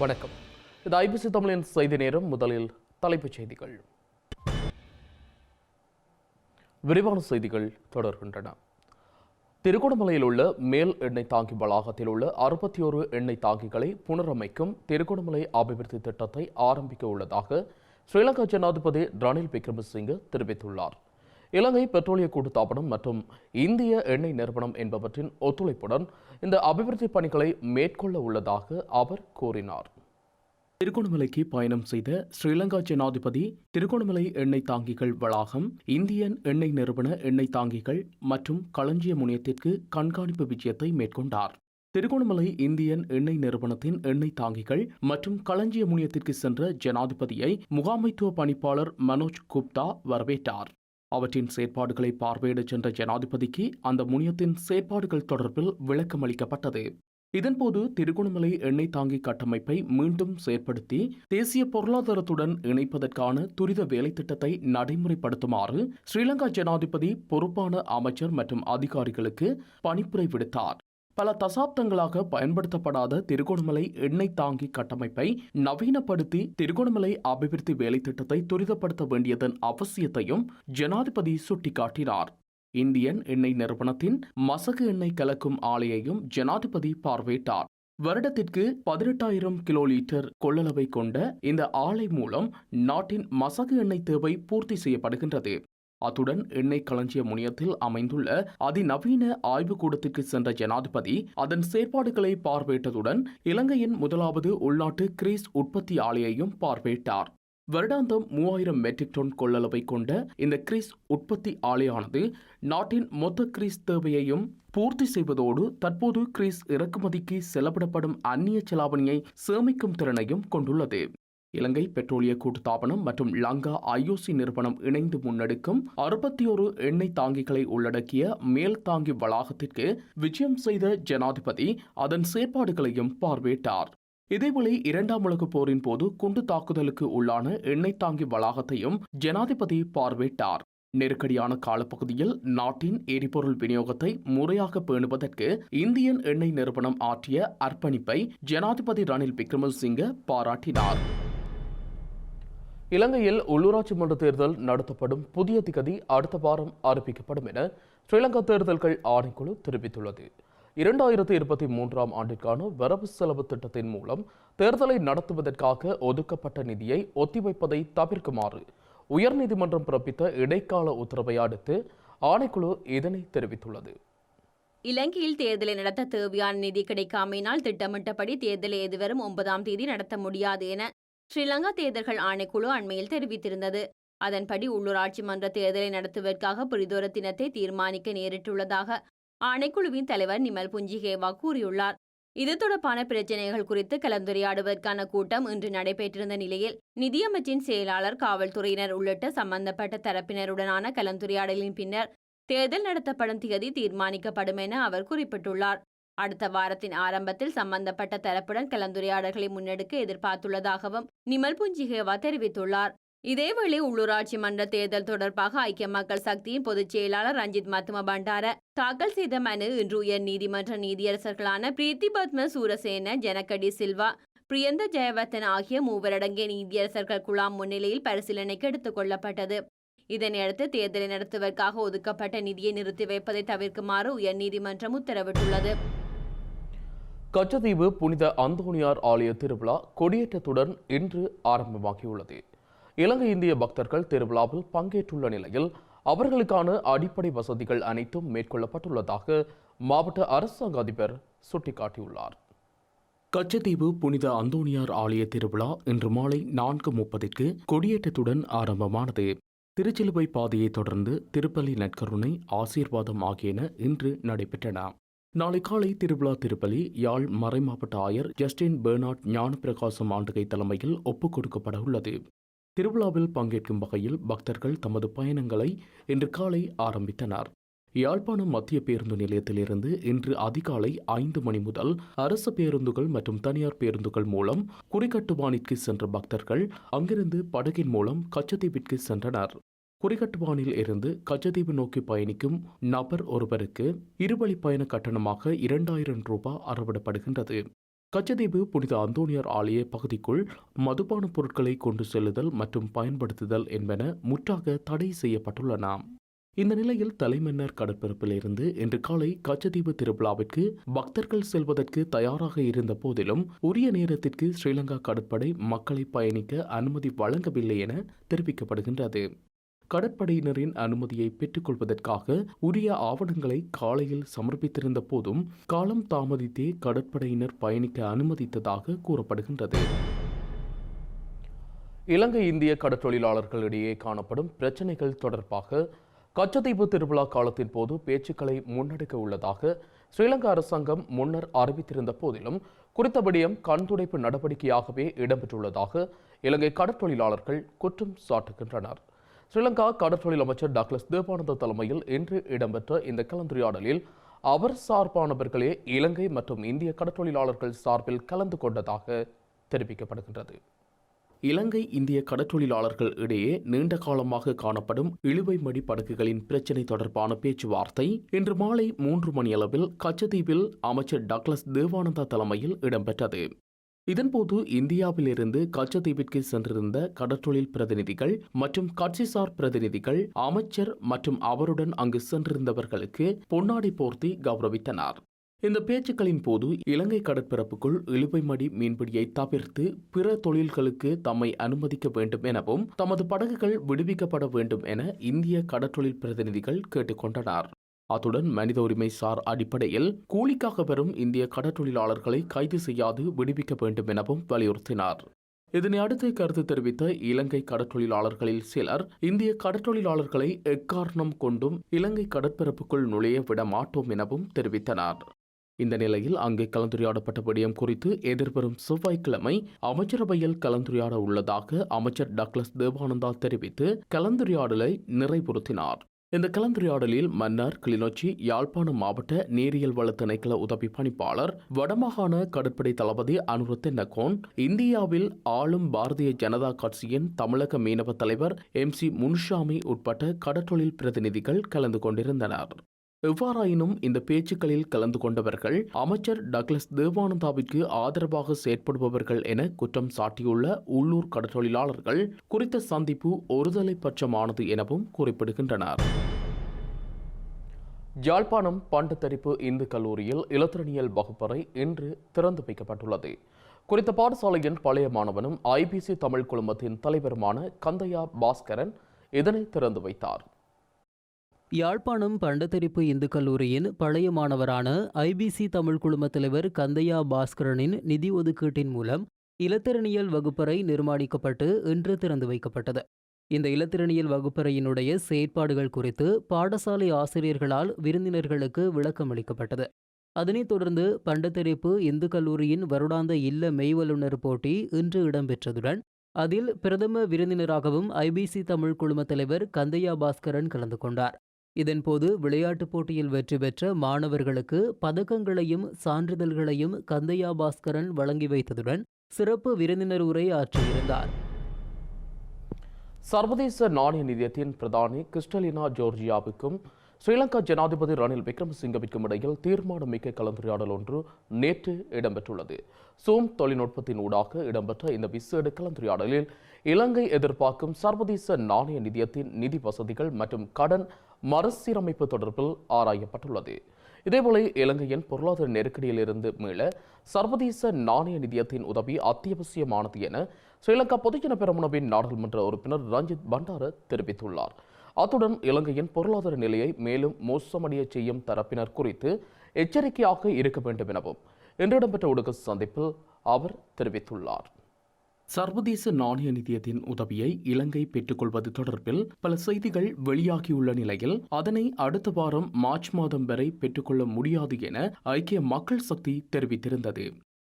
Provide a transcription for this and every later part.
வணக்கம். இது ஐபிசி தமிழின் செய்தி நேரம். முதலில் தலைப்புச் செய்திகள். விரிவான செய்திகள் தொடர்கின்றன. திருகோணமலையில் உள்ள மேல் எண்ணெய் தாங்கி வளாகத்தில் உள்ள 61 எண்ணெய் தாங்கிகளை புனரமைக்கும் திருகோணமலை அபிவிருத்தி திட்டத்தை ஆரம்பிக்க உள்ளதாக ஸ்ரீலங்கா ஜனாதிபதி ரணில் விக்ரமசிங்கே தெரிவித்துள்ளார். இலங்கை பெட்ரோலிய கூட்டுத்தாபனம் மற்றும் இந்திய எண்ணெய் நிறுவனம் என்பவற்றின் ஒத்துழைப்புடன் இந்த அபிவிருத்தி பணிகளை மேற்கொள்ள உள்ளதாக அவர் கூறினார். திருகோணமலைக்கு பயணம் செய்த ஸ்ரீலங்கா ஜனாதிபதி திருகோணமலை எண்ணெய் தாங்கிகள் வளாகம், இந்தியன் எண்ணெய் நிறுவன எண்ணெய் தாங்கிகள் மற்றும் களஞ்சிய முனையத்திற்கு கண்காணிப்பு விஜயத்தை மேற்கொண்டார். திருகோணமலை இந்தியன் எண்ணெய் நிறுவனத்தின் எண்ணெய் தாங்கிகள் மற்றும் களஞ்சிய முனையத்திற்கு சென்ற ஜனாதிபதியை முகாமைத்துவ பணிப்பாளர் மனோஜ் குப்தா வரவேற்றார். அவற்றின் செயற்பாடுகளை பார்வையிட சென்ற ஜனாதிபதிக்கு அந்த முனையத்தின் செயற்பாடுகள் தொடர்பில் விளக்கம் அளிக்கப்பட்டது. இதன்போது திருகோணமலை எண்ணெய் தாங்கி கட்டமைப்பை மீண்டும் செயற்படுத்தி தேசிய பொருளாதாரத்துடன் இணைப்பதற்கான துரித வேலை திட்டத்தை நடைமுறைப்படுத்துமாறு ஸ்ரீலங்கா ஜனாதிபதி பொறுப்பான அமைச்சர் மற்றும் அதிகாரிகளுக்கு பணிப்புரை விடுத்தார். பல தசாப்தங்களாக பயன்படுத்தப்படாத திருகோணமலை எண்ணெய் தாங்கி கட்டமைப்பை நவீனப்படுத்தி திருகோணமலை அபிவிருத்தி வேலை திட்டத்தை துரிதப்படுத்த வேண்டியதன் அவசியத்தையும் ஜனாதிபதி சுட்டிக்காட்டினார். இந்தியன் எண்ணெய் நிறுவனத்தின் மசகு எண்ணெய் கலக்கும் ஆலையையும் ஜனாதிபதி பார்வையிட்டார். வருடத்திற்கு 18,000 கிலோ லீட்டர் கொள்ளளவை கொண்ட இந்த ஆலை மூலம் நாட்டின் மசகு எண்ணெய் தேவை பூர்த்தி செய்யப்படுகின்றது. அத்துடன் எண்ணெய் களஞ்சிய முனையத்தில் அமைந்துள்ள அதிநவீன ஆய்வுக்கூடத்திற்கு சென்ற ஜனாதிபதி அதன் செயற்பாடுகளை பார்வையிட்டதுடன் இலங்கையின் முதலாவது உள்நாட்டு கிரீஸ் உற்பத்தி ஆலையையும் பார்வையிட்டார். வருடாந்தம் 3000 மெட்ரிக் டன் கொள்ளளவை கொண்ட இந்த கிரீஸ் உற்பத்தி ஆலையானது நாட்டின் மொத்த கிரீஸ் தேவையையும் பூர்த்தி செய்வதோடு தற்போது கிரீஸ் இறக்குமதிக்கு செலவிடப்படும் அந்நிய செலாவணியை சேமிக்கும் திறனையும் கொண்டுள்ளது. இலங்கை பெட்ரோலிய கூட்டுத்தாபனம் மற்றும் லங்கா ஐஓசி நிறுவனம் இணைந்து முன்னெடுக்கும் 61 எண்ணெய் தாங்கிகளை உள்ளடக்கிய மேல் தாங்கி வளாகத்திற்கு விஜயம் செய்த ஜனாதிபதி அதன் செயற்பாடுகளையும் பார்வையிட்டார். இதேவேளை 2ஆம் உலகப் போரின் போது குண்டு தாக்குதலுக்கு உள்ளான எண்ணெய் தாங்கி வளாகத்தையும் ஜனாதிபதி பார்வையிட்டார். நெருக்கடியான காலப்பகுதியில் நாட்டின் எரிபொருள் விநியோகத்தை முறையாக பேணுவதற்கு இந்தியன் எண்ணெய் நிறுவனம் ஆற்றிய அர்ப்பணிப்பை ஜனாதிபதி ரணில் விக்ரமசிங்கே பாராட்டினார். இலங்கையில் உள்ளூராட்சி மன்ற தேர்தல் நடத்தப்படும் புதிய திகதி அடுத்த வாரம் அறிவிக்கப்படும் என ஸ்ரீலங்கா தேர்தல்கள் ஆணைக்குழு தெரிவித்துள்ளது. 2023ஆம் ஆண்டிற்கான வரவு செலவு திட்டத்தின் மூலம் தேர்தலை நடத்துவதற்காக ஒதுக்கப்பட்ட நிதியை ஒத்திவைப்பதை தவிர்க்குமாறு உயர்நீதிமன்றம் பிறப்பித்த இடைக்கால உத்தரவை அடுத்து ஆணைக்குழு இதனை தெரிவித்துள்ளது. இலங்கையில் தேர்தலை நடத்த தேவையான நிதி கிடைக்காமையினால் திட்டமிட்டபடி தேர்தலை எதிர்வரும் 9ஆம் தேதி நடத்த முடியாது என ஸ்ரீலங்கா தேர்தல்கள் ஆணைக்குழு அண்மையில் தெரிவித்திருந்தது. அதன்படி உள்ளூராட்சி மன்ற தேர்தலை நடத்துவதற்காக புரிதோர தினத்தை தீர்மானிக்க நேரிட்டுள்ளதாக ஆணைக்குழுவின் தலைவர் நிமல் புஞ்சிகேவா கூறியுள்ளார். இது தொடர்பான பிரச்சினைகள் குறித்து கலந்துரையாடுவதற்கான கூட்டம் இன்று நடைபெற்றிருந்த நிலையில் நிதியமைச்சின் செயலாளர், காவல்துறையினர் உள்ளிட்ட சம்பந்தப்பட்ட தரப்பினருடனான கலந்துரையாடலின் பின்னர் தேர்தல் நடத்தப்படும் திகதி தீர்மானிக்கப்படும் என அவர் குறிப்பிட்டுள்ளார். அடுத்த வாரத்தின் ஆரம்பத்தில் சம்பந்தப்பட்ட தரப்புடன் கலந்துரையாடல்களை முன்னெடுக்க எதிர்பார்த்துள்ளதாகவும் நிமல் புஞ்சிகேவா தெரிவித்துள்ளார். இதேவேளை உள்ளூராட்சி மன்ற தேர்தல் தொடர்பாக ஐக்கிய மக்கள் சக்தியின் பொதுச் செயலாளர் ரஞ்சித் மத்தும பண்டார தாக்கல் செய்த மனு இன்று உயர் நீதிமன்ற நீதியரசர்களான பிரீத்தி பத்ம சூரசேன, ஜனகடி சில்வா, பிரியந்த ஜெயவர்தன ஆகிய மூவரடங்கிய நீதியரசர்கள் குழாம் முன்னிலையில் பரிசீலனைக்கு எடுத்துக் கொள்ளப்பட்டது. இதனையடுத்து தேர்தலை நடத்துவதற்காக ஒதுக்கப்பட்ட நிதியை நிறுத்தி வைப்பதை தவிர்க்குமாறு உயர்நீதிமன்றம் உத்தரவிட்டுள்ளது. கச்சத்தீவு புனித அந்தோணியார் ஆலய திருவிழா கொடியேற்றத்துடன் இன்று ஆரம்பமாகியுள்ளது. இலங்கை இந்திய பக்தர்கள் திருவிழாவில் பங்கேற்றுள்ள நிலையில் அவர்களுக்கான அடிப்படை வசதிகள் அனைத்தும் மேற்கொள்ளப்பட்டுள்ளதாக மாவட்ட அரசாங்க அதிபர் சுட்டிக்காட்டியுள்ளார். கச்சத்தீவு புனித அந்தோணியார் ஆலய திருவிழா இன்று மாலை 4:30க்கு கொடியேற்றத்துடன் ஆரம்பமானது. திருச்சிலுவை பாதையை தொடர்ந்து திருப்பலி, நற்கருணை, ஆசீர்வாதம் ஆகியன இன்று நடைபெற்றன. நாளை காலை திருவிழா திருப்பலி யாழ் மறைமாவட்ட ஆயர் ஜஸ்டின் பெர்னார்ட் ஞானப்பிரகாசம் ஆண்டகை தலைமையில் ஒப்புக் கொடுக்கப்பட உள்ளது. திருவிழாவில் பங்கேற்கும் வகையில் பக்தர்கள் தமது பயணங்களை இன்று காலை ஆரம்பித்தனர். யாழ்ப்பாணம் மத்திய பேருந்து நிலையத்திலிருந்து இன்று அதிகாலை 5 மணி முதல் அரசு பேருந்துகள் மற்றும் தனியார் பேருந்துகள் மூலம் குறிகட்டுவானிற்கு சென்ற பக்தர்கள் அங்கிருந்து படகின் மூலம் கச்சத்தீவிற்கு சென்றனர். குறிகட்டுவானில் இருந்து கச்சத்தீவு நோக்கி பயணிக்கும் நபர் ஒருவருக்கு இருவழி பயண கட்டணமாக 2000 ரூபாய் அறவிடப்படுகின்றது. கச்சதீவு புனித அந்தோனியார் ஆலய பகுதிக்குள் மதுபான பொருட்களை கொண்டு செல்லுதல் மற்றும் பயன்படுத்துதல் என்பன முற்றாக தடை செய்யப்பட்டுள்ளன. இந்த நிலையில் தலைமன்னார் கடற்பரப்பில் இருந்து இன்று காலை கச்சதீவு திருவிழாவிற்கு பக்தர்கள் செல்வதற்கு தயாராக இருந்த போதிலும் உரிய நேரத்திற்கு ஸ்ரீலங்கா கடற்படை மக்களை பயணிக்க அனுமதி வழங்கவில்லை என தெரிவிக்கப்படுகின்றது. கடற்படையினரின் அனுமதியை பெற்றுக்கொள்வதற்காக உரிய ஆவணங்களை காலையில் சமர்ப்பித்திருந்த போதும் காலம் தாமதித்தே கடற்படையினர் பயணிக்க அனுமதித்ததாக கூறப்படுகின்றது. இலங்கை இந்திய கடற்றொழிலாளர்களிடையே காணப்படும் பிரச்சினைகள் தொடர்பாக கச்சதீவு திருவிழா காலத்தின் போது பேச்சுக்களை முன்னெடுக்க உள்ளதாக ஸ்ரீலங்கா அரசாங்கம் முன்னர் அறிவித்திருந்த போதிலும் குறித்த விடயம் கண்துடைப்பு நடவடிக்கையாகவே இடம்பெற்றுள்ளதாக இலங்கை கடற்றொழிலாளர்கள் குற்றம் சாட்டுகின்றனர். ஸ்ரீலங்கா கடற்றொழில் அமைச்சர் டாக்லஸ் தேவானந்தா தலைமையில் இன்று இடம்பெற்ற இந்த கலந்துரையாடலில் அவர் சார்பானவர்களே இலங்கை மற்றும் இந்திய கடற்றொழிலாளர்கள் சார்பில் கலந்து கொண்டதாக தெரிவிக்கப்படுகின்றது. இலங்கை இந்திய கடற்றொழிலாளர்கள் இடையே நீண்ட காலமாக காணப்படும் இழுவைமடி படகுகளின் பிரச்சினை தொடர்பான பேச்சுவார்த்தை இன்று மாலை 3 மணியளவில் கச்சதீவில் அமைச்சர் டாக்லஸ் தேவானந்தா தலைமையில் இடம்பெற்றது. இதன்போது இந்தியாவிலிருந்து கச்சதீவிற்கு சென்றிருந்த கடற்றொழில் பிரதிநிதிகள் மற்றும் கட்சிசார் பிரதிநிதிகள் அமைச்சர் மற்றும் அவருடன் அங்கு சென்றிருந்தவர்களுக்கு பொன்னாடை போர்த்தி கௌரவித்தனர். இந்த பேச்சுக்களின் போது இலங்கை கடற்பரப்புக்குள் இழுவைமடி மீன்பிடியை தவிர்த்து பிற தொழில்களுக்கு தம்மை அனுமதிக்க வேண்டும் எனவும் தமது படகுகள் விடுவிக்கப்பட வேண்டும் என இந்திய கடற்றொழில் பிரதிநிதிகள் கேட்டுக்கொண்டனர். அத்துடன் மனித உரிமை சார் அடிப்படையில் கூலிக்காக வரும் இந்திய கடற்றொழிலாளர்களை கைது செய்யாது விடுவிக்க வேண்டும் எனவும் வலியுறுத்தினார். இதனை அடுத்து கருத்து தெரிவித்த இலங்கை கடற்றொழிலாளர்களில் சிலர் இந்திய கடற்றொழிலாளர்களை எக்காரணம் கொண்டும் இலங்கை கடற்பரப்புக்குள் நுழைய விட மாட்டோம் எனவும் தெரிவித்தனர். இந்த நிலையில் அங்கே கலந்துரையாடப்பட்ட விடயம் குறித்து எதிர்வரும் செவ்வாய்க்கிழமை அமைச்சரவையில் கலந்துரையாட உள்ளதாக அமைச்சர் டாக்லஸ் தேவானந்தா தெரிவித்து கலந்துரையாடலை நிறைவுறுத்தினார். இந்த கலந்துரையாடலில் மன்னார், கிளிநொச்சி, யாழ்ப்பாணம் மாவட்ட நீரியல் வள திணைக்கள உதவி பணிப்பாளர், வடமாகாண கடற்படை தளபதி அனுருத்த நகோன், இந்தியாவில் ஆளும் பாரதிய ஜனதா கட்சியின் தமிழக மீனவ தலைவர் MC முனுசாமி உட்பட்ட கடற்றொழில் பிரதிநிதிகள் கலந்து கொண்டிருந்தனர். எவ்வாறாயினும் இந்த பேச்சுக்களில் கலந்து கொண்டவர்கள் அமைச்சர் டாக்லஸ் தேவானந்தாவிற்கு ஆதரவாக செயற்படுபவர்கள் என குற்றம் சாட்டியுள்ள உள்ளூர் கடற்றொழிலாளர்கள் குறித்த சந்திப்பு ஒருதலை பட்சமானது எனவும் குறிப்பிடுகின்றனர். யாழ்ப்பாணம் பண்டத்தரிப்பு இந்து கல்லூரியில் இலத்திரனியல் வகுப்பறை இன்று திறந்து வைக்கப்பட்டுள்ளது. குறித்த பாடசாலையின் பழைய மாணவனும் IBC தமிழ் குழுமத்தின் தலைவருமான கந்தையா பாஸ்கரன் இதனை திறந்து வைத்தார். யாழ்ப்பாணம் பண்டத்தரிப்பு இந்து கல்லூரியின் பழைய மாணவரான IBC தமிழ் குழும தலைவர் கந்தையா பாஸ்கரனின் நிதி ஒதுக்கீட்டின் மூலம் இலத்திரனியல் வகுப்பறை நிர்மாணிக்கப்பட்டு இன்று திறந்து வைக்கப்பட்டது. இந்த இலத்திரனியல் வகுப்பறையினுடைய செயற்பாடுகள் குறித்து பாடசாலை ஆசிரியர்களால் விருந்தினர்களுக்கு விளக்கம் அளிக்கப்பட்டது. அதனைத் தொடர்ந்து பண்டத்தரிப்பு இந்து கல்லூரியின் வருடாந்த இல்ல மெய்வல்லுநர் போட்டி இன்று இடம்பெற்றதுடன் அதில் பிரதம விருந்தினராகவும் IBC தமிழ் குழும தலைவர் கந்தையா பாஸ்கரன் கலந்து கொண்டார். இதன்போது விளையாட்டுப் போட்டியில் வெற்றி பெற்ற மாணவர்களுக்கு பதக்கங்களையும் சான்றிதழ்களையும் கந்தையா பாஸ்கரன் வழங்கி வைத்ததுடன் சிறப்பு விருந்தினர் உரை ஆற்றியிருந்தார். சர்வதேச நாணய நிதியத்தின் பிரதானி கிறிஸ்டலினா ஜோர்ஜியாவுக்கும் ஸ்ரீலங்கா ஜனாதிபதி ரணில் விக்ரமசிங்கவிற்கும் இடையில் தீர்மானமிக்க கலந்துரையாடல் ஒன்று நேற்று இடம்பெற்றுள்ளது. சூம் தொழில்நுட்பத்தின் ஊடாக இடம்பெற்ற இந்த விசேட கலந்துரையாடலில் இலங்கை எதிர்பார்க்கும் சர்வதேச நாணய நிதியத்தின் நிதி வசதிகள் மற்றும் கடன் மறுசீரமைப்பு தொடர்பில் ஆராயப்பட்டுள்ளது. இதேபோல இலங்கையின் பொருளாதார நெருக்கடியிலிருந்து மீள சர்வதேச நாணய நிதியத்தின் உதவி அத்தியாவசியமானது என ஸ்ரீலங்கா பொதுஜன பெரமுனவின் நாடாளுமன்ற உறுப்பினர் ரஞ்சித் பண்டார தெரிவித்துள்ளார். அத்துடன் இலங்கையின் பொருளாதார நிலையை மேலும் மோசமடைய செய்யும் தரப்பினர் குறித்து எச்சரிக்கையாக இருக்க வேண்டும் எனவும் இன்று இடம்பெற்ற ஊடக சந்திப்பில் அவர் தெரிவித்துள்ளார். சர்வதேச நாணய நிதியத்தின் உதவியை இலங்கை பெற்றுக்கொள்வது தொடர்பில் பல செய்திகள் வெளியாகியுள்ள நிலையில் அதனை அடுத்த வாரம் மார்ச் மாதம் வரை பெற்றுக்கொள்ள முடியாது என ஐக்கிய மக்கள் சக்தி தெரிவித்திருந்தது.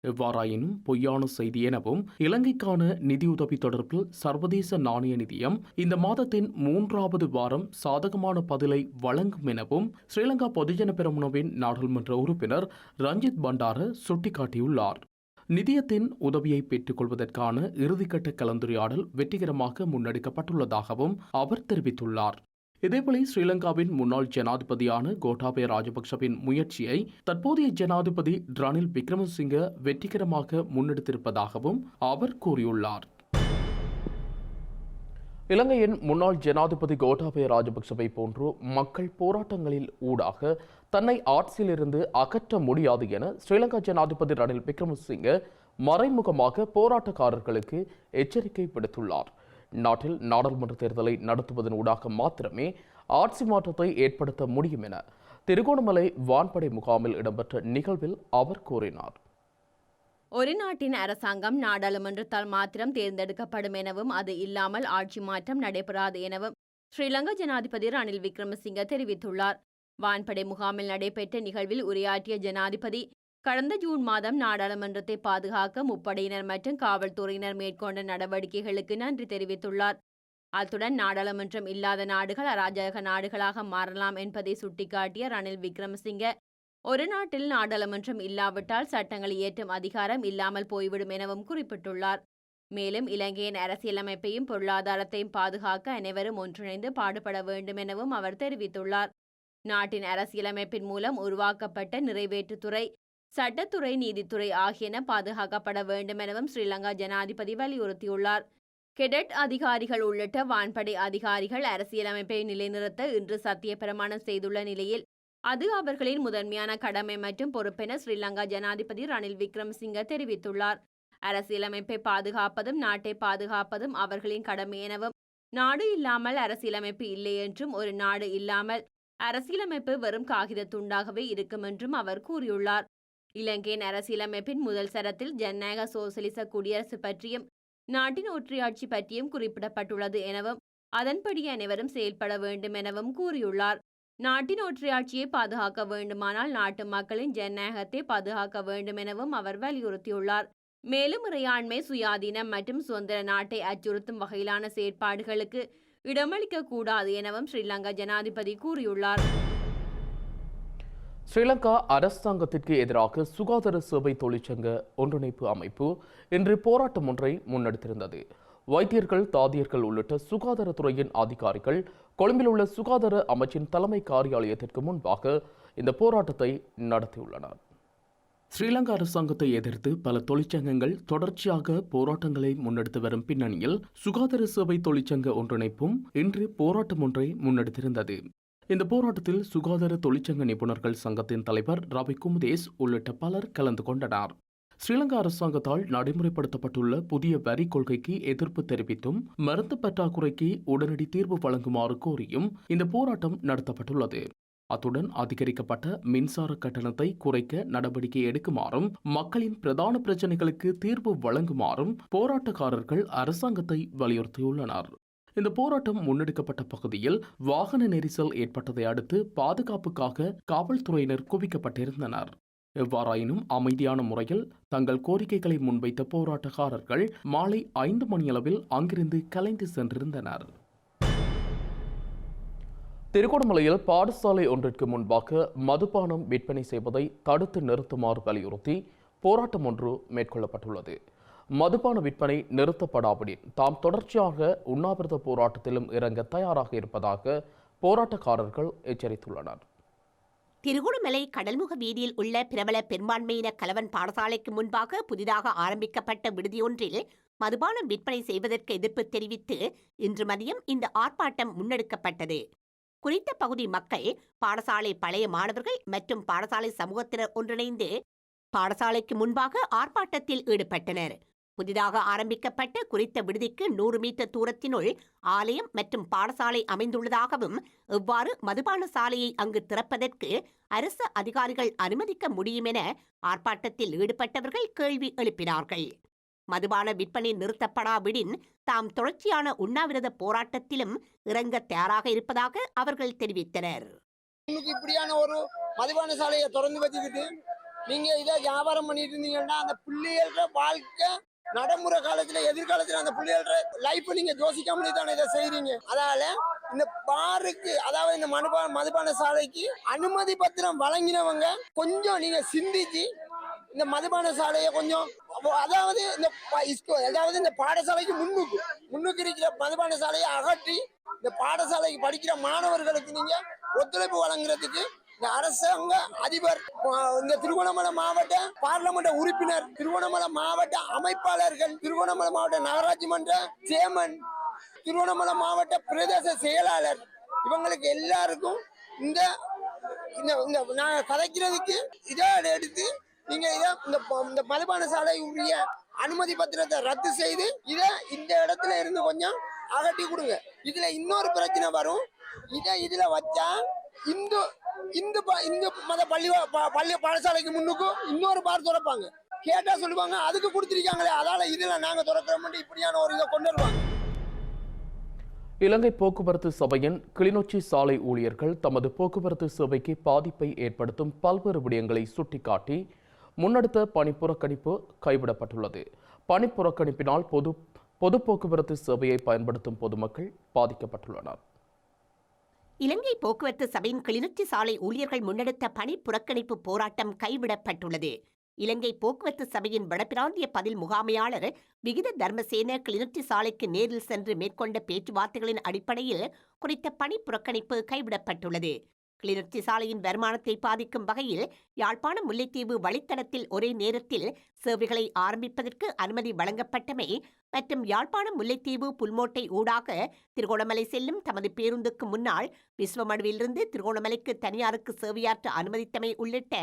எவ்வாறாயினும் பொய்யான செய்தி எனவும் இலங்கைக்கான நிதியுதவி தொடர்பில் சர்வதேச நாணய நிதியம் இந்த மாதத்தின் 3வது வாரம் சாதகமான பதிலை வழங்கும் எனவும் ஸ்ரீலங்கா பொதுஜன பெரமுனவின் நாடாளுமன்ற உறுப்பினர் ரஞ்சித் பண்டார சுட்டிக்காட்டியுள்ளார். நிதியத்தின் உதவியை பெற்றுக் கொள்வதற்கான இறுதிக்கட்ட கலந்துரையாடல் வெற்றிகரமாக முன்னெடுக்கப்பட்டுள்ளதாகவும் அவர் தெரிவித்துள்ளார். இதேவேளை ஸ்ரீலங்காவின் முன்னாள் ஜனாதிபதியான கோட்டாபய ராஜபக்ஷவின் முயற்சியை தற்போதைய ஜனாதிபதி ரணில் விக்ரமசிங்க வெற்றிகரமாக முன்னெடுத்திருப்பதாகவும் அவர் கூறியுள்ளார். இலங்கையின் முன்னாள் ஜனாதிபதி கோட்டாபய ராஜபக்ஷவை போன்று மக்கள் போராட்டங்களில் ஊடாக தன்னை ஆட்சியிலிருந்து அகற்ற முடியாது என ஸ்ரீலங்கா ஜனாதிபதி ரணில் விக்ரமசிங்க மறைமுகமாக போராட்டக்காரர்களுக்கு எச்சரிக்கை விடுத்துள்ளார். நாட்டில் நாடாளுமன்ற தேர்தலை நடத்துவதன் ஊடாக மாத்திரமே ஆட்சி மாற்றத்தை ஏற்படுத்த முடியும் என திருகோணமலை வான்படை முகாமில் இடம்பெற்ற நிகழ்வில் அவர் கூறினார். ஒரு நாட்டின் அரசாங்கம் நாடாளுமன்றத்தால் மாத்திரம் தேர்ந்தெடுக்கப்படும் எனவும் அது இல்லாமல் ஆட்சி மாற்றம் நடைபெறாது எனவும் ஸ்ரீலங்கா ஜனாதிபதி ரணில் விக்ரமசிங்க தெரிவித்துள்ளார். வான்படை முகாமில் நடைபெற்ற நிகழ்வில் உரையாற்றிய ஜனாதிபதி கடந்த ஜூன் மாதம் நாடாளுமன்றத்தை பாதுகாக்க முப்படையினர் மற்றும் காவல்துறையினர் மேற்கொண்ட நடவடிக்கைகளுக்கு நன்றி தெரிவித்துள்ளார். அத்துடன் நாடாளுமன்றம் இல்லாத நாடுகள் அராஜக நாடுகளாக மாறலாம் என்பதை சுட்டிக்காட்டிய ரணில் விக்ரமசிங்க ஒரு நாட்டில் நாடாளுமன்றம் இல்லாவிட்டால் சட்டங்களை இயற்றும் அதிகாரம் இல்லாமல் போய்விடும் எனவும் குறிப்பிட்டுள்ளார். மேலும் இலங்கையின் அரசியலமைப்பையும் பொருளாதாரத்தையும் பாதுகாக்க அனைவரும் ஒன்றிணைந்து பாடுபட வேண்டும் எனவும் அவர் தெரிவித்துள்ளார். நாட்டின் அரசியலமைப்பின் மூலம் உருவாக்கப்பட்ட நிறைவேற்றுத்துறை, சட்டத்துறை, நீதித்துறை ஆகியன பாதுகாக்கப்பட வேண்டும் எனவும் ஸ்ரீலங்கா ஜனாதிபதி வலியுறுத்தியுள்ளார். கெடட் அதிகாரிகள் உள்ளிட்ட வான்படை அதிகாரிகள் அரசியலமைப்பை நிலைநிறுத்த இன்று சத்திய பிரமாணம் செய்துள்ள நிலையில் அது அவர்களின் முதன்மையான கடமை மற்றும் பொறுப்பென ஸ்ரீலங்கா ஜனாதிபதி ரணில் விக்ரமசிங்க தெரிவித்துள்ளார். அரசியலமைப்பை பாதுகாப்பதும் நாட்டை பாதுகாப்பதும் அவர்களின் கடமை எனவும் நாடு இல்லாமல் அரசியலமைப்பு இல்லை என்றும் ஒரு நாடு இல்லாமல் அரசியலமைப்பு வெறும் காகித துண்டாகவே இருக்கும் என்றும் அவர் கூறியுள்ளார். இலங்கையின் அரசியலமைப்பின் முதல் சரத்தில் ஜனநாயக சோசலிச குடியரசு பற்றியும் நாட்டின் ஒற்றையாட்சி பற்றியும் குறிப்பிடப்பட்டுள்ளது எனவும் அதன்படி அனைவரும் செயல்பட வேண்டும் எனவும் கூறியுள்ளார். நாட்டின் ஒற்றையாட்சியை பாதுகாக்க வேண்டுமானால் நாட்டு மக்களின் ஜனநாயகத்தை பாதுகாக்க வேண்டும் எனவும் அவர் வலியுறுத்தியுள்ளார். மேலும் இறையாண்மை, சுயாதீனம் மற்றும் சுதந்திர நாட்டை அச்சுறுத்தும் வகையிலான செயற்பாடுகளுக்கு இடமளிக்க கூடாது எனவும் ஸ்ரீலங்கா ஜனாதிபதி கூறியுள்ளார். ஸ்ரீலங்கா அரசாங்கத்திற்கு எதிராக சுகாதார சேவை தொழிற்சங்க ஒன்றிணைப்பு அமைப்பு இன்று போராட்டம் ஒன்றை முன்னெடுத்திருந்தது. வைத்தியர்கள், தாதியர்கள் உள்ளிட்ட சுகாதாரத்துறையின் அதிகாரிகள் கொழும்பில் உள்ள சுகாதார அமைச்சின் தலைமை காரியாலயத்திற்கு முன்பாக இந்த போராட்டத்தை நடத்தியுள்ளனர். ஸ்ரீலங்கா அரசாங்கத்தை எதிர்த்து பல தொழிற்சங்கங்கள் தொடர்ச்சியாக போராட்டங்களை முன்னெடுத்து வரும் பின்னணியில் சுகாதார சேவை தொழிற்சங்க ஒன்றிணைப்பும் இன்று போராட்டம் ஒன்றை முன்னெடுத்திருந்தது. இந்த போராட்டத்தில் சுகாதார தொழிற்சங்க நிபுணர்கள் சங்கத்தின் தலைவர் ரவி குமுதேஸ் உள்ளிட்ட பலர் கலந்து கொண்டனர். ஸ்ரீலங்கா அரசாங்கத்தால் நடைமுறைப்படுத்தப்பட்டுள்ள புதிய வரி கொள்கைக்கு எதிர்ப்பு தெரிவித்தும் மருந்து பற்றாக்குறைக்கு உடனடி தீர்வு வழங்குமாறு கோரியும் இந்த போராட்டம் நடத்தப்பட்டுள்ளது. அத்துடன் அதிகரிக்கப்பட்ட மின்சார கட்டணத்தை குறைக்க நடவடிக்கை எடுக்குமாறும் மக்களின் பிரதான பிரச்சினைகளுக்கு தீர்வு வழங்குமாறும் போராட்டக்காரர்கள் அரசாங்கத்தை வலியுறுத்தியுள்ளனர். இந்த போராட்டம் முன்னெடுக்கப்பட்ட பகுதியில் வாகன நெரிசல் ஏற்பட்டதை அடுத்து பாதுகாப்புக்காக காவல்துறையினர் குவிக்கப்பட்டிருந்தனர். எவ்வாறாயினும் அமைதியான முறையில் தங்கள் கோரிக்கைகளை முன்வைத்த போராட்டக்காரர்கள் மாலை 5 மணியளவில் அங்கிருந்து கலைந்து சென்றிருந்தனர். திருகோணமலையில் பாடசாலை ஒன்றிற்கு முன்பாக மதுபானம் விற்பனை செய்வதை தடுத்து நிறுத்துமாறு வலியுறுத்தி போராட்டம் ஒன்று மேற்கொள்ளப்பட்டுள்ளது. மதுபான விற்பனை நிறுத்தப்படாவிடின் தாம் தொடர்ச்சியாக உண்ணாவிரத போராட்டத்திலும் இறங்க தயாராக இருப்பதாக போராட்டக்காரர்கள் எச்சரித்துள்ளனர். திருகோணமலை கடல்முக வீதியில் உள்ள பிரபல பெரும்பான்மையின கலவன் பாடசாலைக்கு முன்பாக புதிதாக ஆரம்பிக்கப்பட்ட விடுதியொன்றில் மதுபானம் விற்பனை செய்வதற்கு எதிர்ப்பு தெரிவித்து இன்று மதியம் இந்த ஆர்ப்பாட்டம் முன்னெடுக்கப்பட்டது. குறித்த பகுதி மக்கள், பாடசாலை பழைய மாணவர்கள் மற்றும் பாடசாலை சமூகத்தினர் ஒன்றிணைந்து பாடசாலைக்கு முன்பாக ஆர்ப்பாட்டத்தில் ஈடுபட்டனர். புதிதாக ஆரம்பிக்கப்பட்ட குறித்த விடுதிக்கு 100 மீட்டர் தூரத்தினுள் ஆலயம் மற்றும் பாடசாலை அமைந்துள்ளதாகவும் எவ்வாறு மதுபான சாலையை அங்கு திறப்பதற்கு அரசு அதிகாரிகள் அனுமதிக்க முடியும் என ஆர்ப்பாட்டத்தில் ஈடுபட்டவர்கள் கேள்வி எழுப்பினார்கள். மதுபான விற்பனை நிறுத்தப்படாவிடின் தாம் தொடர்ச்சியான உண்ணாவிரத போராட்டத்திலும் இறங்க தயாராக இருப்பதாக அவர்கள் தெரிவித்தனர். இப்படியான ஒரு மதுபான சாலையை திறந்து வச்சுக்கிட்டு நீங்க இதை வியாபாரம் பண்ணிட்டு இருந்தீங்கன்னா அந்த பிள்ளைகளோட வாழ்க்கை நடைமுறை காலத்துல எதிர்காலத்துல அந்த பிள்ளைகளோட லைஃப் நீங்க யோசிக்காமலே தானே இதை செய்றீங்க. அதனால இந்த பாருக்கு, அதாவது இந்த மதுபான சாலைக்கு அனுமதி பத்திரம் வழங்கினவங்க கொஞ்சம் நீங்க சிந்திச்சு இந்த மதுபான சாலையை கொஞ்சம், அதாவது இந்த பாடசாலைக்கு முன்னுக்கு இருக்கிற மதுபான சாலையை அகற்றி இந்த பாடசாலைக்கு படிக்கிற மாணவர்களுக்கு நீங்க ஒத்துழைப்பு வழங்குறதுக்கு இந்த அரசாங்க அதிபர், இந்த திருகோணமலை மாவட்ட பார்லமெண்ட் உறுப்பினர், திருகோணமலை மாவட்ட அமைப்பாளர்கள், திருகோணமலை மாவட்ட நகராட்சி மன்ற சேர்மன், திருகோணமலை மாவட்ட பிரதேச செயலாளர், இவங்களுக்கு எல்லாருக்கும் இந்த நாங்கள் கதைக்கிறதுக்கு இதை எடுத்து நீங்க இந்த மதுபான சாலை உரிய அனுமதி பத்திரத்தை ரத்து செய்து இதை இந்த இடத்துல இருந்து கொஞ்சம் அகட்டி கொடுங்க. இதுல இன்னொரு பிரச்சனை வரும். இதுல வச்சா இந்து மத பள்ளி பாடசாலைக்கு முன்னுக்கு இன்னொரு பார் திறப்பாங்க. கேட்டா சொல்லுவாங்க அதுக்கு கொடுத்திருக்காங்களே, அதால இதுல நாங்க திறக்கிறோம், இப்படியான ஒரு இதை கொண்டு வருவாங்க. இலங்கை போக்குவரத்து சபையின் கிளிநொச்சி சாலை ஊழியர்கள் தமது போக்குவரத்து சேவைக்கு பாதிப்பை ஏற்படுத்தும் பல்வேறு விடயங்களை சுட்டிக்காட்டி முன்னெடுத்த பணி புறக்கணிப்பு கைவிடப்பட்டுள்ளது. பணி புறக்கணிப்பினால் பொது போக்குவரத்து சேவையை பயன்படுத்தும் பொதுமக்கள் பாதிக்கப்பட்டுள்ளனர். இலங்கை போக்குவரத்து சபையின் கிளிநொச்சி சாலை ஊழியர்கள் முன்னெடுத்த பணி புறக்கணிப்பு போராட்டம் கைவிடப்பட்டுள்ளது. இலங்கை போக்குவரத்து சபையின் வடபிராந்திய பதில் முகாமையாளர் விகித தர்மசேன கிளிநொச்சி சாலைக்கு நேரில் சென்று மேற்கொண்ட பேச்சுவார்த்தைகளின் அடிப்படையில் குறித்த பணி புறக்கணிப்பு கைவிடப்பட்டுள்ளது. கிளிநொச்சி சாலையின் வருமானத்தை பாதிக்கும் வகையில் யாழ்ப்பாணம் முல்லைத்தீவு வழித்தடத்தில் ஒரே நேரத்தில் சேவைகளை ஆரம்பிப்பதற்கு அனுமதி வழங்கப்பட்டமை மற்றும் யாழ்ப்பாணம் முல்லைத்தீவு புல்மோட்டை ஊடாக திருகோணமலை செல்லும் தமது பேருந்துக்கு முன்னால் விஸ்வமடுவிலிருந்து திருகோணமலைக்கு தனியாருக்கு சேவையாற்ற அனுமதித்தமை உள்ளிட்ட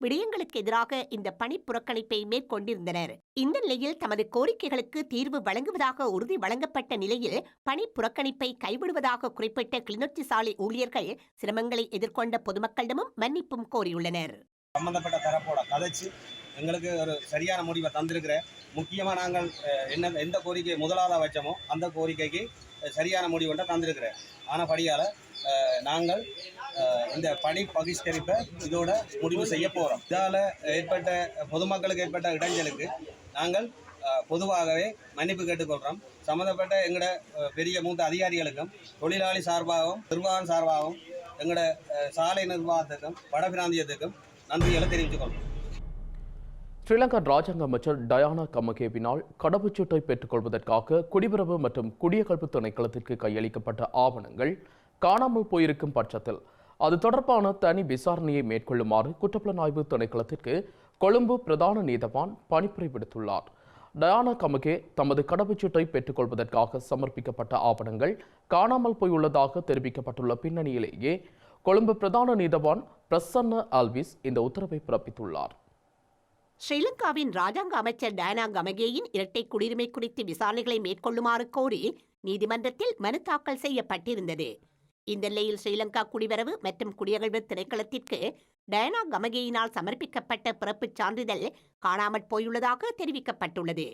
விடயங்களுக்கு எதிராக இந்த பணி புறக்கணிப்பை மேற்கொண்டிருந்தனர். இந்த நிலையில் தமது கோரிக்கைகளுக்கு தீர்வு வழங்குவதாக உறுதி வழங்கப்பட்ட நிலையில் பணி புறக்கணிப்பை கைவிடுவதாக குறிப்பிட்ட கிளிநொச்சி சாலை ஊழியர்கள் சிரமங்களை எதிர்கொண்ட பொதுமக்களிடமும் மன்னிப்பும் கோரியுள்ளனர். சம்பந்தப்பட்ட தரப்போட கதைச்சு எங்களுக்கு ஒரு சரியான முடிவை தந்திருக்கிற முக்கியமாக நாங்கள் எந்த கோரிக்கையை முதலாவதாக வச்சோமோ அந்த கோரிக்கைக்கு சரியான முடிவு ஒன்றை தந்திருக்கிறேன். ஆனபடியால் நாங்கள் இந்த பணி பகிஷ்கரிப்பை இதோட முடிவு செய்ய போகிறோம். இதால் ஏற்பட்ட பொதுமக்களுக்கு ஏற்பட்ட இடைஞ்சலுக்கு நாங்கள் பொதுவாகவே மன்னிப்பு கேட்டுக்கொள்கிறோம். சம்மந்தப்பட்ட எங்களோட பெரிய மூத்த அதிகாரிகளுக்கும் தொழிலாளி சார்பாகவும் நிர்வாகம் சார்பாகவும் எங்களோட சாலை நிர்வாகத்துக்கும் வடபிராந்தியத்துக்கும் நன்றிகளை தெரிவித்துக்கொள்கிறோம். ஸ்ரீலங்கா ராஜாங்க அமைச்சர் டயானா கமகேவினால் கடவுச்சீட்டை பெற்றுக் கொள்வதற்காக குடிவரவு மற்றும் குடியகல்வு திணைக்களத்திற்கு கையளிக்கப்பட்ட ஆவணங்கள் காணாமல் போயிருக்கும் பட்சத்தில் அது தொடர்பான தனி விசாரணையை மேற்கொள்ளுமாறு குற்றப்புலனாய்வு திணைக்களத்திற்கு கொழும்பு பிரதான நீதவான் பணிப்புரை விடுத்துள்ளார். டயானா கமகே தமது கடவுச்சீட்டை பெற்றுக் கொள்வதற்காக சமர்ப்பிக்கப்பட்ட ஆவணங்கள் காணாமல் போயுள்ளதாக தெரிவிக்கப்பட்டுள்ள பின்னணியிலேயே கொழும்பு பிரதான நீதவான் பிரசன்ன அல்விஸ் இந்த உத்தரவை பிறப்பித்துள்ளார். ஸ்ரீலங்காவின் ராஜாங்க அமைச்சர் டயானா கமகேயின் இரட்டை குடியுரிமை குறித்து விசாரணைகளை மேற்கொள்ளுமாறு கோரி நீதிமன்றத்தில் மனு தாக்கல் செய்யப்பட்டிருந்தது. இந்த நிலையில் ஸ்ரீலங்கா குடிவரவு மற்றும் குடியகல்வு திணைக்களத்திற்கு டயானா கமகேயினால் சமர்ப்பிக்கப்பட்ட பிறப்புச் சான்றிதழ் காணாமற் போயுள்ளதாக தெரிவிக்கப்பட்டுள்ளது.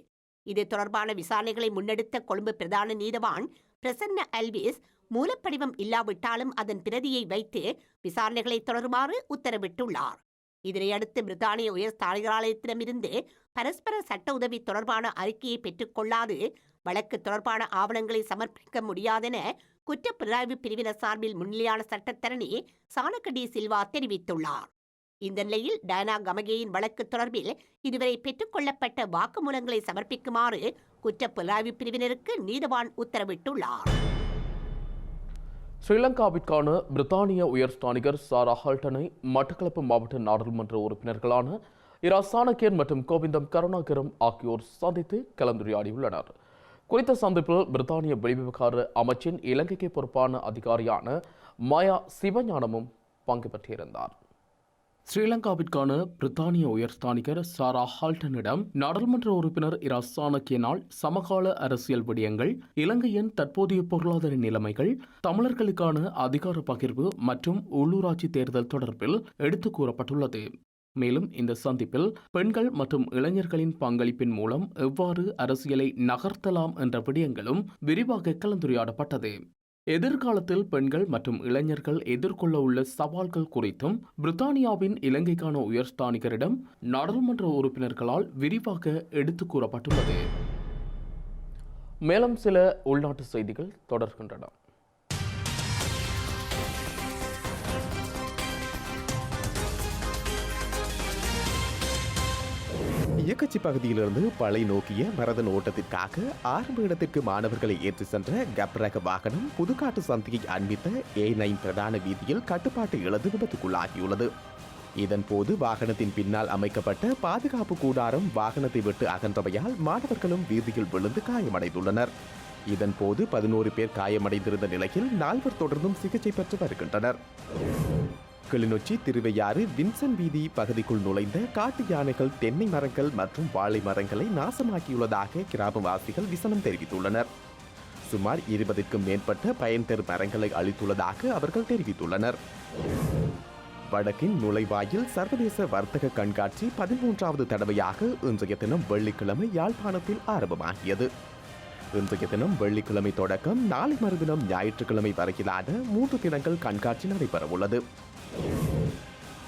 இது தொடர்பான விசாரணைகளை முன்னெடுத்த கொழும்பு பிரதான நீதவான் பிரசன்ன அல்விஸ் மூலப்படிவம் இல்லாவிட்டாலும் அதன் பிரதியை வைத்து விசாரணைகளை தொடருமாறு உத்தரவிட்டுள்ளார். இதனையடுத்து பிரித்தானிய உயர் ஸ்தானிகராலயத்திடமிருந்து பரஸ்பர சட்ட உதவி தொடர்பான அறிக்கையை பெற்றுக்கொள்ளாது வழக்கு தொடர்பான ஆவணங்களை சமர்ப்பிக்க முடியாதென குற்றப்புலனாய்வு பிரிவினர் சார்பில் முன்னிலையான சட்டத்தரணி சானக டி சில்வா தெரிவித்துள்ளார். இந்த நிலையில் டயானா கமகேயின் வழக்கு தொடர்பில் இதுவரை பெற்றுக்கொள்ளப்பட்ட வாக்குமூலங்களை சமர்ப்பிக்குமாறு குற்றப்புலனாய்வு பிரிவினருக்கு நீதவான் உத்தரவிட்டுள்ளார். ஸ்ரீலங்காவிற்கான பிரித்தானிய உயர் ஸ்தானிகர் சாரா ஹால்டனை மட்டக்களப்பு மாவட்ட நாடாளுமன்ற உறுப்பினர்களான இரா சாணக்கியன் மற்றும் கோவிந்தம் கருணாகரம் ஆகியோர் சந்தித்து கலந்துரையாடியுள்ளனர். குறித்த சந்திப்பில் பிரித்தானிய வெளிவிவகார அமைச்சின் இலங்கைக்கு பொறுப்பான அதிகாரியான மாயா சிவஞானமும் பங்கு பெற்றிருந்தார். ஸ்ரீலங்காவிற்கான பிரித்தானிய உயர்ஸ்தானிகர் சாரா ஹால்டனிடம் நாடாளுமன்ற உறுப்பினர் இரா சாணக்கியனால் சமகால அரசியல் விடயங்கள், இலங்கையின் தற்போதைய பொருளாதார நிலைமைகள், தமிழர்களுக்கான அதிகார பகிர்வு மற்றும் உள்ளூராட்சி தேர்தல் தொடர்பில் எடுத்துக் கூறப்பட்டுள்ளது. மேலும் இந்த சந்திப்பில் பெண்கள் மற்றும் இளைஞர்களின் பங்களிப்பின் மூலம் எவ்வாறு அரசியலை நகர்த்தலாம் என்ற விடயங்களும் விரிவாக கலந்துரையாடப்பட்டது. எதிர்காலத்தில் பெண்கள் மற்றும் இளைஞர்கள் எதிர்கொள்ள உள்ள சவால்கள் குறித்தும் பிரித்தானியாவின் இலங்கைக்கான உயர்ஸ்தானிகரிடம் நாடாளுமன்ற உறுப்பினர்களால் விரிவாக எடுத்துக் கூறப்பட்டுள்ளது. மேலும் சில உள்நாட்டு செய்திகள் தொடர்கின்றன. இயக்கச்சி பகுதியிலிருந்து பளை நோக்கிய மரதன் ஓட்டத்திற்காக ஆரம்ப இடத்திற்கு மாணவர்களை ஏற்றி சென்ற கப்ரக வாகனம் புதுக்காட்டு சந்தியை அண்மித்த A9 பிரதான வீதியில் கட்டுப்பாட்டை இழந்து விபத்துக்குள்ளாகியுள்ளது. இதன்போது வாகனத்தின் பின்னால் அமைக்கப்பட்ட பாதுகாப்பு கூடாரம் வாகனத்தை விட்டு அகன்றவையால் மாணவர்களும் வீதியில் விழுந்து காயமடைந்துள்ளனர். இதன்போது 11 பேர் காயமடைந்திருந்த நிலையில் 4 தொடர்ந்தும் சிகிச்சை பெற்று வருகின்றனர். கிளிநொச்சி திருவையாறு வின்சன் வீதி பகுதிக்குள் நுழைந்த காட்டு யானைகள் தென்னை மரங்கள் மற்றும் வாழை மரங்களை நாசமாக்கியுள்ளதாக கிராமவாசிகள் விசனம் தெரிவித்துள்ளனர். சுமார் 20க்கும் மேற்பட்ட பயன் தரும் மரங்களை அளித்துள்ளதாக அவர்கள் தெரிவித்துள்ளனர். வடக்கின் நுழைவாயில் சர்வதேச வர்த்தக கண்காட்சி 13வது தடவையாக இன்றைய தினம் வெள்ளிக்கிழமை யாழ்ப்பாணத்தில் ஆரம்பமாகியது. இன்றைய தினம் வெள்ளிக்கிழமை தொடக்கம் நாளை மறுதினம் ஞாயிற்றுக்கிழமை வரையிலான 3 தினங்கள் கண்காட்சி நடைபெறவுள்ளது.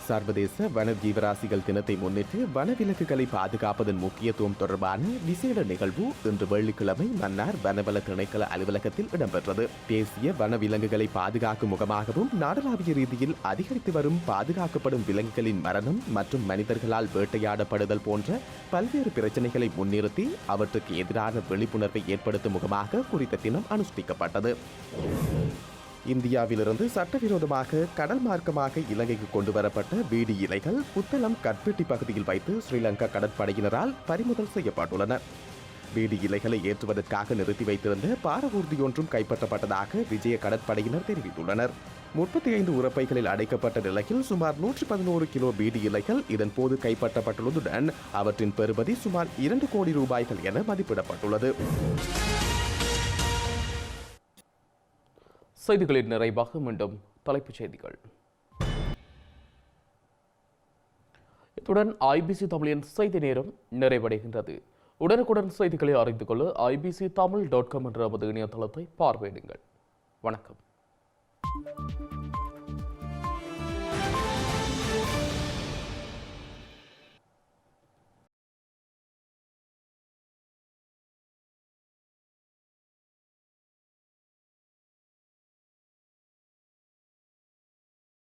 சர்வதேச வன ஜீவராசிகள் தினத்தை முன்னிட்டு வனவிலங்குகளை பாதுகாப்பதன் முக்கியத்துவம் தொடர்பான விசேட நிகழ்வு இன்று வெள்ளிக்கிழமை மன்னார் வனவள திணைக்கள அலுவலகத்தில் இடம்பெற்றது. தேசிய வனவிலங்குகளை பாதுகாக்கும் முகமாகவும் நாடளாவிய ரீதியில் அதிகரித்து வரும் பாதுகாக்கப்படும் விலங்குகளின் மரணம் மற்றும் மனிதர்களால் வேட்டையாடப்படுதல் போன்ற பல்வேறு பிரச்சனைகளை முன்னிறுத்தி அவற்றுக்கு எதிரான விழிப்புணர்வை ஏற்படுத்தும் முகமாக குறித்த தினம் அனுஷ்டிக்கப்பட்டது. இந்தியாவிலிருந்து சட்டவிரோதமாக கடல் மார்க்கமாக இலங்கைக்கு கொண்டு வரப்பட்ட பீடி இலைகள் புத்தளம் கட்பெட்டி பகுதியில் வைத்து ஸ்ரீலங்கா கடற்படையினரால் பறிமுதல் செய்யப்பட்டுள்ளன. பீடி இலைகளை ஏற்றுவதற்காக நிறுத்தி வைத்திருந்த பாரவூர்தி ஒன்றும் கைப்பற்றப்பட்டதாக விஜய கடற்படையினர் தெரிவித்துள்ளனர். 35 உரப்பைகளில் அடைக்கப்பட்ட நிலையில் சுமார் 111 கிலோ பீடி இலைகள் இதன்போது கைப்பற்றப்பட்டுள்ளதுடன் அவற்றின் பெறுமதி சுமார் 2 கோடி ரூபாய்கள் என மதிப்பிடப்பட்டுள்ளது. செய்திகளின் நிறைவாக மீண்டும் தலைப்புச் செய்திகள். இத்துடன் IBC தமிழின் செய்தி நேரம் நிறைவடைகின்றது. உடனுக்குடன் செய்திகளை அறிந்து கொள்ள ibctamil.com என்ற நமது இணையதளத்தை பார்வையிடுங்கள். வணக்கம்.